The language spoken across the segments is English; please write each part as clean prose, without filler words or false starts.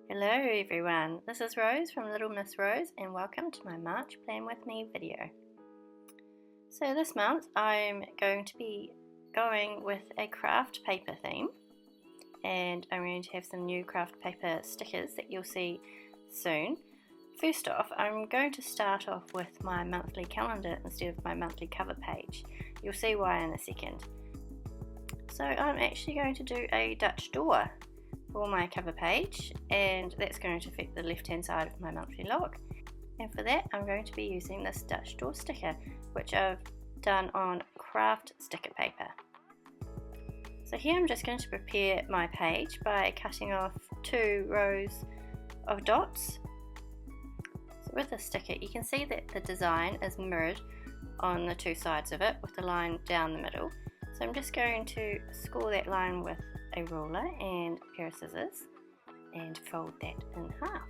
Hello everyone, this is Rose from Little Miss Rose and welcome to my March Plan With Me video. So this month I'm going to be going with a craft paper theme and I'm going to have some new craft paper stickers that you'll see soon. First off, I'm going to start off with my monthly calendar instead of my monthly cover page. You'll see why in a second. So I'm actually going to do a Dutch door for my cover page, and that's going to fit the left hand side of my monthly log. And for that I'm going to be using this Dutch door sticker, which I've done on Kraft sticker paper. So here I'm just going to prepare my page by cutting off 2 rows of dots. So with the sticker you can see that the design is mirrored on the 2 sides of it with a line down the middle. So I'm just going to score that line with a ruler and a pair of scissors and fold that in half.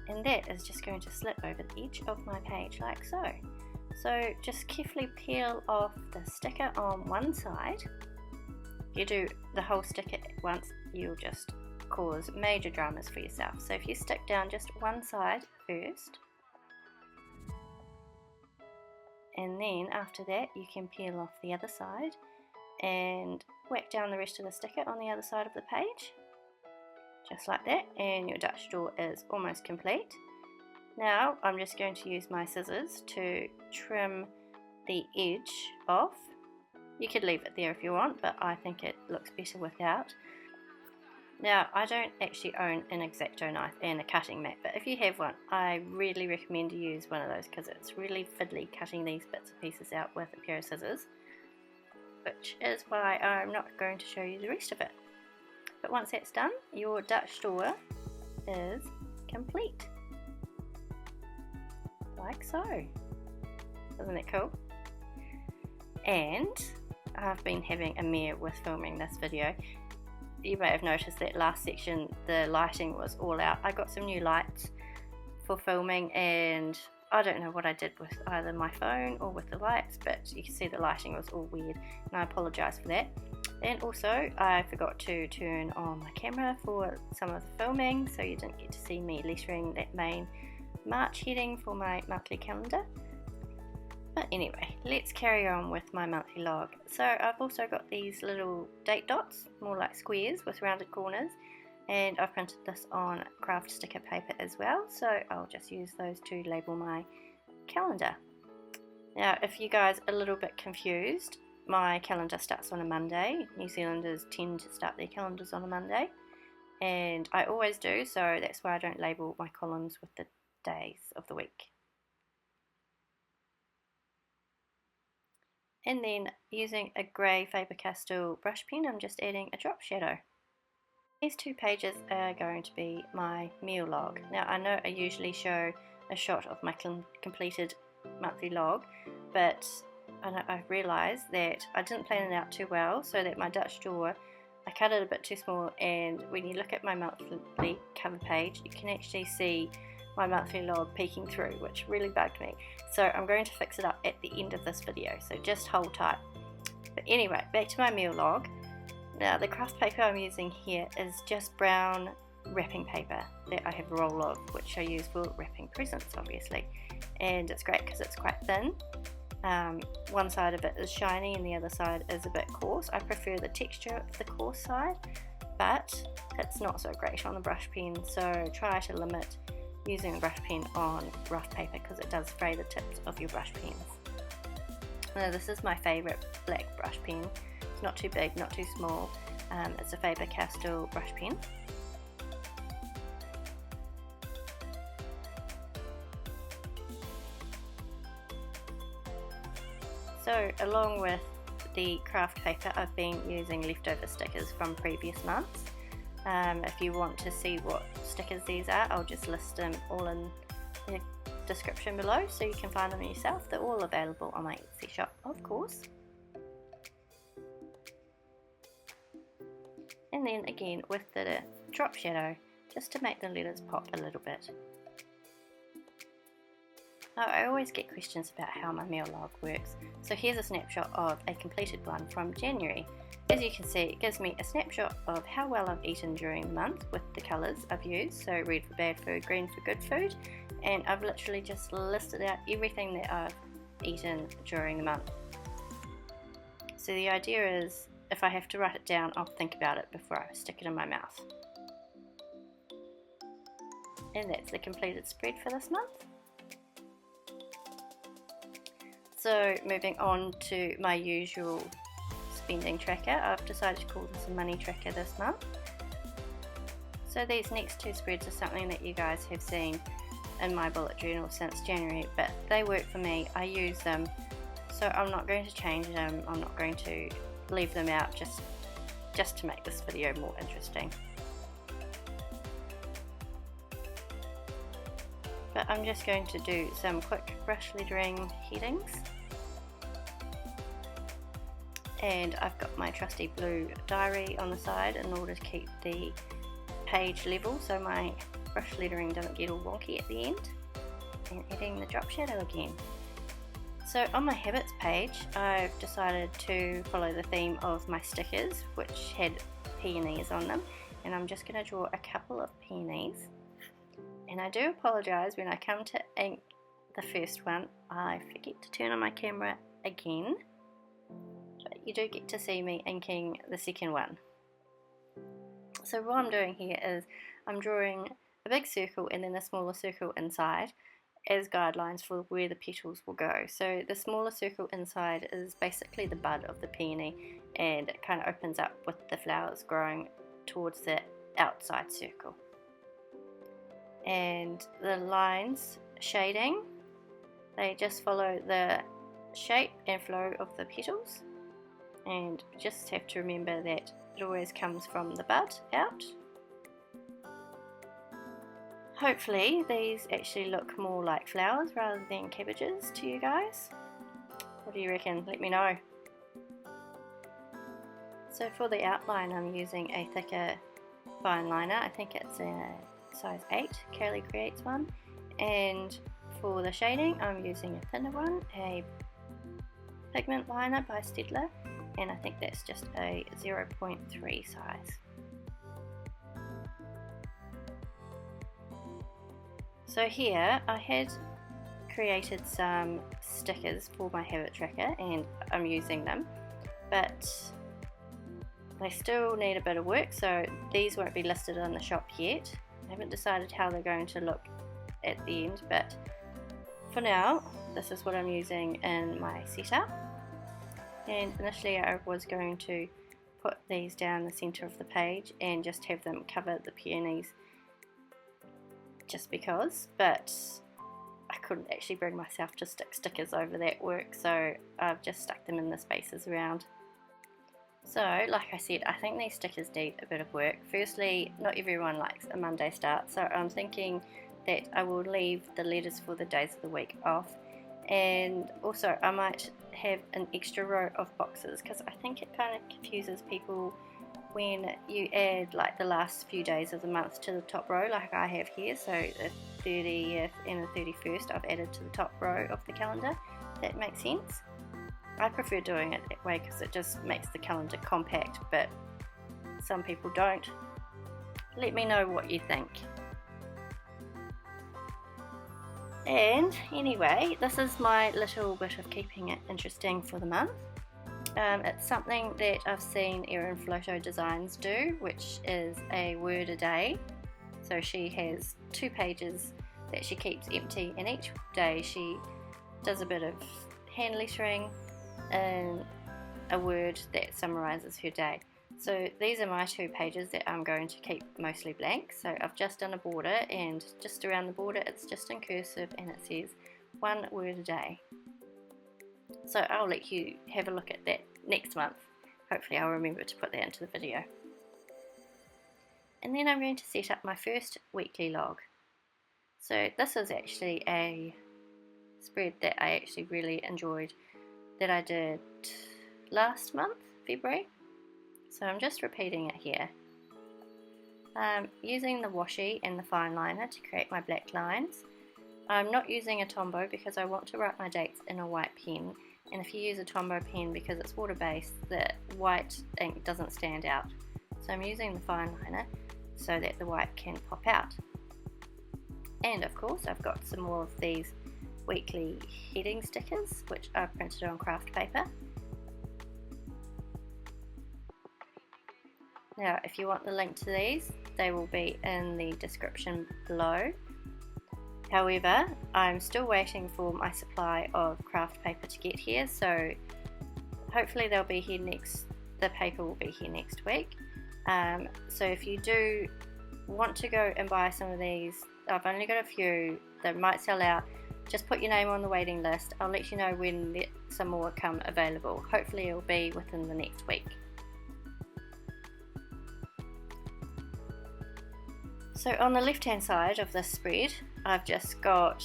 And that is just going to slip over the edge of my page like so. So just carefully peel off the sticker on one side. If you do the whole sticker at once, you'll just cause major dramas for yourself. So if you stick down just one side first, and then after that you can peel off the other side and whack down the rest of the sticker on the other side of the page, just like that, and your Dutch door is almost complete. Now I'm just going to use my scissors to trim the edge off. You could leave it there if you want, but I think it looks better without. Now I don't actually own an X-Acto knife and a cutting mat, but if you have one I really recommend to use one of those because it's really fiddly cutting these bits and pieces out with a pair of scissors, which is why I'm not going to show you the rest of it. But once that's done, your Dutch door is complete, like so. Isn't it cool? And I've been having a mare with filming this video. You may have noticed that last section the lighting was all out. I got some new lights for filming and I don't know what I did with either my phone or with the lights, but you can see the lighting was all weird and I apologise for that. And also I forgot to turn on my camera for some of the filming, so you didn't get to see me lettering that main March heading for my monthly calendar. But anyway, let's carry on with my monthly log. So I've also got these little date dots, more like squares with rounded corners, and I've printed this on craft sticker paper as well, so I'll just use those to label my calendar. Now if you guys are a little bit confused, my calendar starts on a Monday. New Zealanders tend to start their calendars on a Monday, and I always do, so that's why I don't label my columns with the days of the week. And then using a grey Faber-Castell brush pen, I'm just adding a drop shadow. These 2 pages are going to be my meal log. Now I know I usually show a shot of my completed monthly log, but I've realised that I didn't plan it out too well, so that my Dutch door, I cut it a bit too small, and when you look at my monthly cover page you can actually see my monthly log peeking through, which really bugged me. So I'm going to fix it up at the end of this video, so just hold tight. But anyway, back to my meal log. Now the craft paper I'm using here is just brown wrapping paper that I have a roll of, which I use for wrapping presents obviously, and it's great because it's quite thin. One side of it is shiny and the other side is a bit coarse. I prefer the texture of the coarse side, but it's not so great on the brush pen, so try to limit using a brush pen on rough paper because it does fray the tips of your brush pens. Now this is my favourite black brush pen. It's not too big, not too small. It's a Faber-Castell brush pen. So along with the craft paper I've been using leftover stickers from previous months. If you want to see what stickers these are, I'll just list them all in the description below so you can find them yourself. They're all available on my Etsy shop, of course. And then again with the drop shadow, just to make the letters pop a little bit. I always get questions about how my meal log works, so here's a snapshot of a completed one from January. As you can see, it gives me a snapshot of how well I've eaten during the month with the colours I've used, so red for bad food, green for good food, and I've literally just listed out everything that I've eaten during the month. So the idea is, if I have to write it down, I'll think about it before I stick it in my mouth. And that's the completed spread for this month. So moving on to my usual spending tracker, I've decided to call this a money tracker this month. So these next two spreads are something that you guys have seen in my bullet journal since January, but they work for me, I use them, so I'm not going to change them, I'm not going to leave them out just to make this video more interesting. But I'm just going to do some quick brush lettering headings. And I've got my trusty blue diary on the side in order to keep the page level so my brush lettering doesn't get all wonky at the end. And adding the drop shadow again. So on my habits page, I've decided to follow the theme of my stickers, which had peonies on them. And I'm just going to draw a couple of peonies. And I do apologise, when I come to ink the first one, I forget to turn on my camera again. But you do get to see me inking the second one. So what I'm doing here is I'm drawing a big circle and then a smaller circle inside as guidelines for where the petals will go. So the smaller circle inside is basically the bud of the peony, and it kind of opens up with the flowers growing towards the outside circle. And the lines shading, they just follow the shape and flow of the petals, and just have to remember that it always comes from the bud out. Hopefully these actually look more like flowers rather than cabbages to you guys. What do you reckon? Let me know. So for the outline, I'm using a thicker fine liner. I think it's a size 8, Kaylee Creates one, and for the shading I'm using a thinner one, a pigment liner by Stedler, and I think that's just a 0.3 size. So here I had created some stickers for my habit tracker and I'm using them, but they still need a bit of work, so these won't be listed in the shop yet. I haven't decided how they're going to look at the end, but for now this is what I'm using in my setup. And initially I was going to put these down the center of the page and just have them cover the peonies just because, but I couldn't actually bring myself to stick stickers over that work, so I've just stuck them in the spaces around. So, like I said, I think these stickers need a bit of work. Firstly, not everyone likes a Monday start, so I'm thinking that I will leave the letters for the days of the week off, and also I might have an extra row of boxes, because I think it kind of confuses people when you add like the last few days of the month to the top row like I have here. So the 30th and the 31st I've added to the top row of the calendar. That makes sense. I prefer doing it that way because it just makes the calendar compact, but some people don't. Let me know what you think. And anyway, this is my little bit of keeping it interesting for the month. It's something that I've seen Erin Floto Designs do, which is a word a day. So she has 2 pages that she keeps empty, and each day she does a bit of hand lettering and a word that summarises her day. So these are my 2 pages that I'm going to keep mostly blank. So I've just done a border, and just around the border it's just in cursive and it says 1 word a day. So I'll let you have a look at that next month. Hopefully I'll remember to put that into the video. And then I'm going to set up my first weekly log. So this is actually a spread that I actually really enjoyed that I did last month, February. So I'm just repeating it here. Using the washi and the fine liner to create my black lines, I'm not using a Tombow because I want to write my dates in a white pen, and if you use a Tombow pen, because it's water based, the white ink doesn't stand out. So I'm using the fine liner so that the white can pop out. And of course I've got some more of these weekly heading stickers which I've printed on Kraft paper. Now if you want the link to these, they will be in the description below. However, I'm still waiting for my supply of Kraft paper to get here, so hopefully they'll be here the paper will be here next week. So if you do want to go and buy some of these, I've only got a few, they might sell out. Just put your name on the waiting list. I'll let you know when some more come available. Hopefully it'll be within the next week. So on the left hand side of this spread, I've just got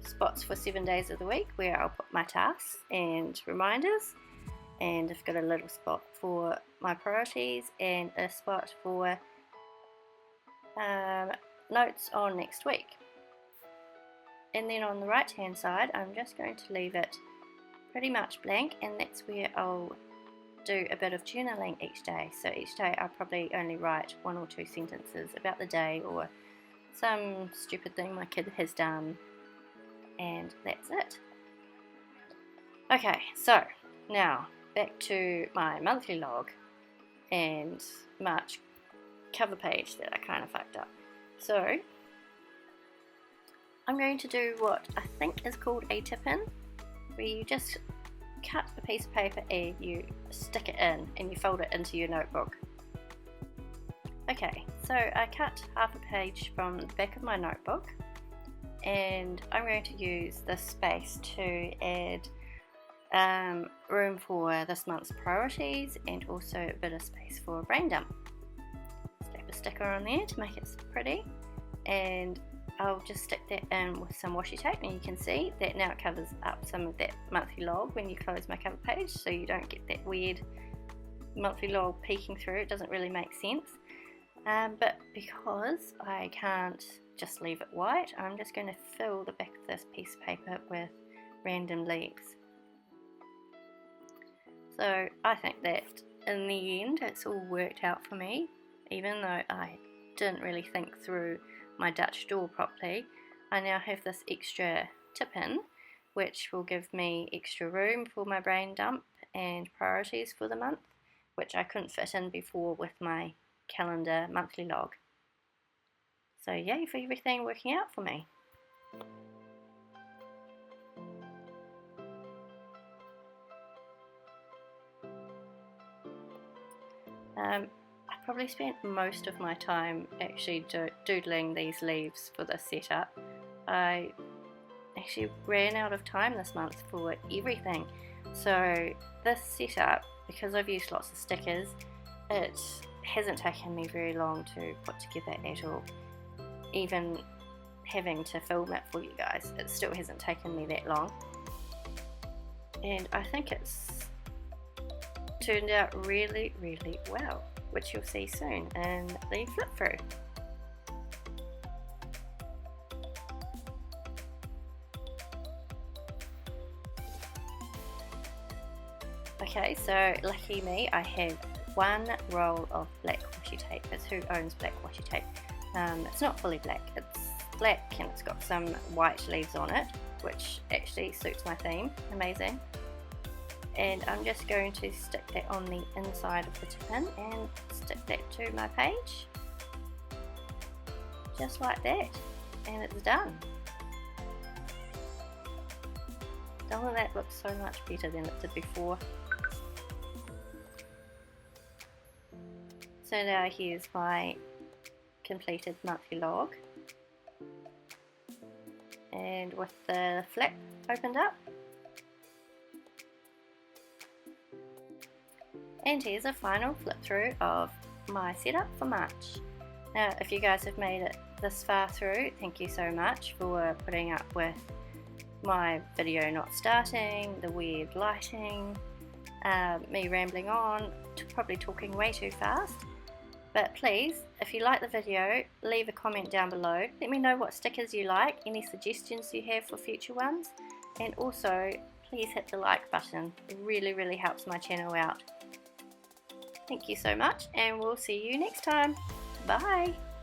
spots for 7 days of the week where I'll put my tasks and reminders, and I've got a little spot for my priorities and a spot for notes on next week. And then on the right hand side, I'm just going to leave it pretty much blank, and that's where I'll do a bit of journaling each day. So each day I'll probably only write 1 or 2 sentences about the day or some stupid thing my kid has done, and that's it. Okay, so now back to my monthly log and March cover page that I kind of fucked up. So I'm going to do what I think is called a tip-in, where you just cut a piece of paper and you stick it in and you fold it into your notebook. Okay, so I cut half a page from the back of my notebook, and I'm going to use this space to add room for this month's priorities and also a bit of space for a brain dump. Slap a sticker on there to make it pretty, and I'll just stick that in with some washi tape, and you can see that now it covers up some of that monthly log when you close my cover page, so you don't get that weird monthly log peeking through. It doesn't really make sense. But because I can't just leave it white, I'm just going to fill the back of this piece of paper with random leaves. So I think that in the end it's all worked out for me, even though I didn't really think through my Dutch door properly. I now have this extra tip-in which will give me extra room for my brain dump and priorities for the month, which I couldn't fit in before with my calendar monthly log. So yay for everything working out for me. I probably spent most of my time actually doodling these leaves for this setup. I actually ran out of time this month for everything. So this setup, because I've used lots of stickers, it hasn't taken me very long to put together at all. Even having to film it for you guys, it still hasn't taken me that long. And I think it's turned out really, really well, which you'll see soon in the flip through. Okay, so lucky me, I have 1 roll of black washi tape. It's Who Owns Black Washi Tape. It's not fully black, it's black and it's got some white leaves on it, which actually suits my theme. Amazing. And I'm just going to stick that on the inside of the tip-in and stick that to my page. Just like that. And it's done. Doesn't that look so much better than it did before? So now here's my completed monthly log, and with the flap opened up, and here's a final flip through of my setup for March. Now if you guys have made it this far through, thank you so much for putting up with my video not starting, the weird lighting, me rambling on, probably talking way too fast. But please, if you like the video, leave a comment down below. Let me know what stickers you like, any suggestions you have for future ones, and also please hit the like button. It really helps my channel out. Thank you so much, and we'll see you next time. Bye!